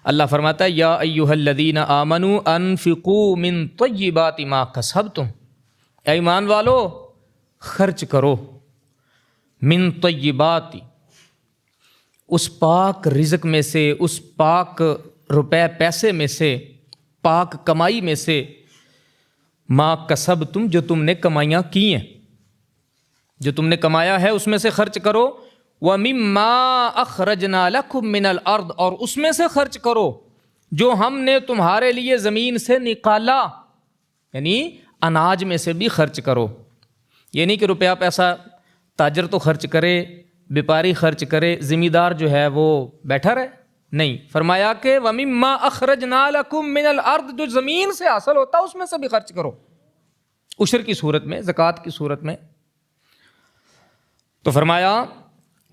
اللہ فرماتا ہے یا ایھا الذین آمنوا انفقوا من طیبات ما کسبتم، اے ایمان والو خرچ کرو من طیبات، اس پاک رزق میں سے، اس پاک روپے پیسے میں سے، پاک کمائی میں سے، ما کسبتم جو تم نے کمائیاں کی ہیں، جو تم نے کمایا ہے اس میں سے خرچ کرو، وَمِمَّا أَخْرَجْنَا لَكُم مِّنَ الْأَرْضِ، اور اس میں سے خرچ کرو جو ہم نے تمہارے لیے زمین سے نکالا، یعنی اناج میں سے بھی خرچ کرو۔ یہ نہیں کہ روپیہ پیسہ تاجر تو خرچ کرے، بیپاری خرچ کرے، ذمہ دار جو ہے وہ بیٹھا رہے، نہیں، فرمایا کہ وَمِمَّا أَخْرَجْنَا لَكُم مِّنَ الْأَرْضِ، جو زمین سے حاصل ہوتا ہے اس میں سے بھی خرچ کرو، عشر کی صورت میں، زکوٰۃ کی صورت میں۔ تو فرمایا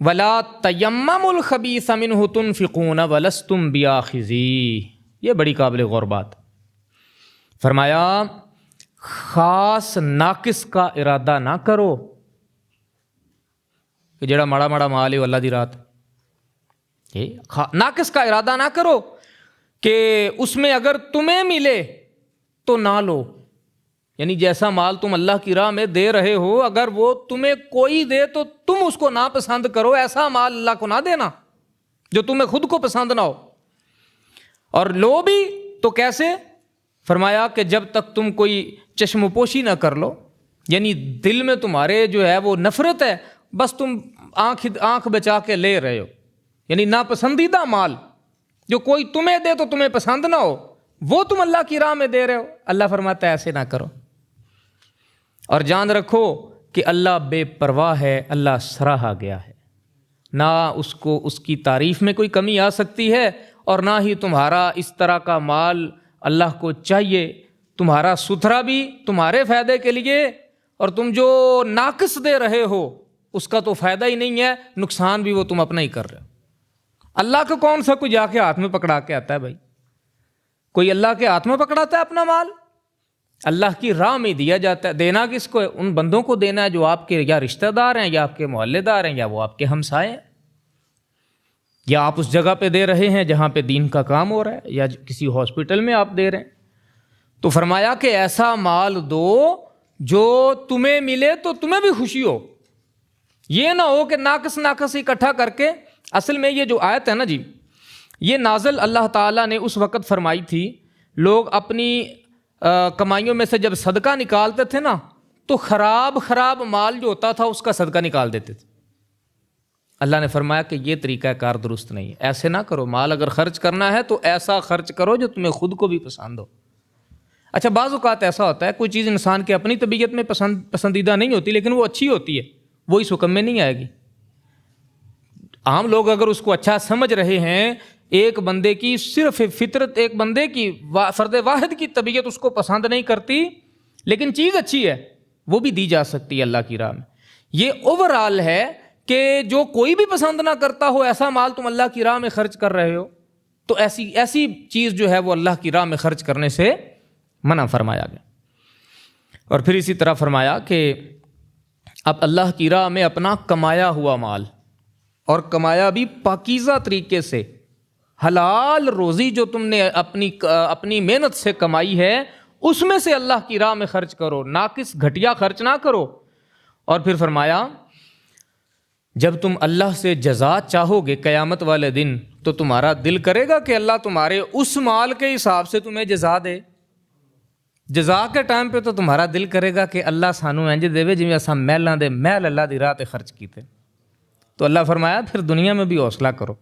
وَلَا تَيَمَّمُوا الْخَبِيثَ مِنْهُ تُنْفِقُونَ وَلَسْتُمْ بِآخِذِيهِ، یہ بڑی قابل غور بات۔ فرمایا خاص ناقص کا ارادہ نہ کرو کہ جڑا ماڑا ماڑا مال ہے اللہ دی رات، ناقص کا ارادہ نہ کرو کہ اس میں اگر تمہیں ملے تو نہ لو، یعنی جیسا مال تم اللہ کی راہ میں دے رہے ہو اگر وہ تمہیں کوئی دے تو تم اس کو ناپسند کرو، ایسا مال اللہ کو نہ دینا جو تمہیں خود کو پسند نہ ہو، اور لو بھی تو کیسے؟ فرمایا کہ جب تک تم کوئی چشم پوشی نہ کر لو، یعنی دل میں تمہارے جو ہے وہ نفرت ہے، بس تم آنکھ بچا کے لے رہے ہو، یعنی ناپسندیدہ مال جو کوئی تمہیں دے تو تمہیں پسند نہ ہو وہ تم اللہ کی راہ میں دے رہے ہو، اللہ فرماتا ہے ایسے نہ کرو، اور جان رکھو کہ اللہ بے پرواہ ہے، اللہ سراہا گیا ہے، نہ اس کو اس کی تعریف میں کوئی کمی آ سکتی ہے، اور نہ ہی تمہارا اس طرح کا مال اللہ کو چاہیے، تمہارا ستھرا بھی تمہارے فائدے کے لیے، اور تم جو ناقص دے رہے ہو اس کا تو فائدہ ہی نہیں ہے، نقصان بھی وہ تم اپنا ہی کر رہے ہو۔ اللہ کو کون سا کوئی جا کے ہاتھ میں پکڑا کے آتا ہے بھائی؟ کوئی اللہ کے ہاتھ میں پکڑاتا ہے اپنا مال؟ اللہ کی راہ میں دیا جاتا ہے۔ دینا کس کو ہے؟ ان بندوں کو دینا ہے جو آپ کے یا رشتہ دار ہیں، یا آپ کے محلے دار ہیں، یا وہ آپ کے ہمسائے ہیں، یا آپ اس جگہ پہ دے رہے ہیں جہاں پہ دین کا کام ہو رہا ہے، یا کسی ہاسپٹل میں آپ دے رہے ہیں۔ تو فرمایا کہ ایسا مال دو جو تمہیں ملے تو تمہیں بھی خوشی ہو، یہ نہ ہو کہ ناقص اکٹھا کر کے۔ اصل میں یہ جو آیت ہے نا جی، یہ نازل اللہ تعالیٰ نے اس وقت فرمائی تھی، لوگ اپنی کمائیوں میں سے جب صدقہ نکالتے تھے نا تو خراب مال جو ہوتا تھا اس کا صدقہ نکال دیتے تھے۔ اللہ نے فرمایا کہ یہ طریقہ کار درست نہیں ہے، ایسے نہ کرو، مال اگر خرچ کرنا ہے تو ایسا خرچ کرو جو تمہیں خود کو بھی پسند ہو۔ اچھا بعض اوقات ایسا ہوتا ہے کوئی چیز انسان کے اپنی طبیعت میں پسندیدہ نہیں ہوتی لیکن وہ اچھی ہوتی ہے، وہ اس حکم میں نہیں آئے گی۔ عام لوگ اگر اس کو اچھا سمجھ رہے ہیں، ایک بندے کی صرف فطرت، ایک بندے کی فرد واحد کی طبیعت اس کو پسند نہیں کرتی لیکن چیز اچھی ہے، وہ بھی دی جا سکتی ہے اللہ کی راہ میں۔ یہ اوورآل ہے کہ جو کوئی بھی پسند نہ کرتا ہو ایسا مال تم اللہ کی راہ میں خرچ کر رہے ہو، تو ایسی چیز جو ہے وہ اللہ کی راہ میں خرچ کرنے سے منع فرمایا گیا۔ اور پھر اسی طرح فرمایا کہ اب اللہ کی راہ میں اپنا کمایا ہوا مال، اور کمایا بھی پاکیزہ طریقے سے، حلال روزی جو تم نے اپنی محنت سے کمائی ہے اس میں سے اللہ کی راہ میں خرچ کرو، ناقص گھٹیا خرچ نہ کرو۔ اور پھر فرمایا جب تم اللہ سے جزا چاہو گے قیامت والے دن تو تمہارا دل کرے گا کہ اللہ تمہارے اس مال کے حساب سے تمہیں جزا دے۔ جزا کے ٹائم پہ تو تمہارا دل کرے گا کہ اللہ سانو انج دے جویں اساں محلاں دے محل اللہ دی راہ تے خرچ کیتے۔ تو اللہ فرمایا پھر دنیا میں بھی حوصلہ کرو۔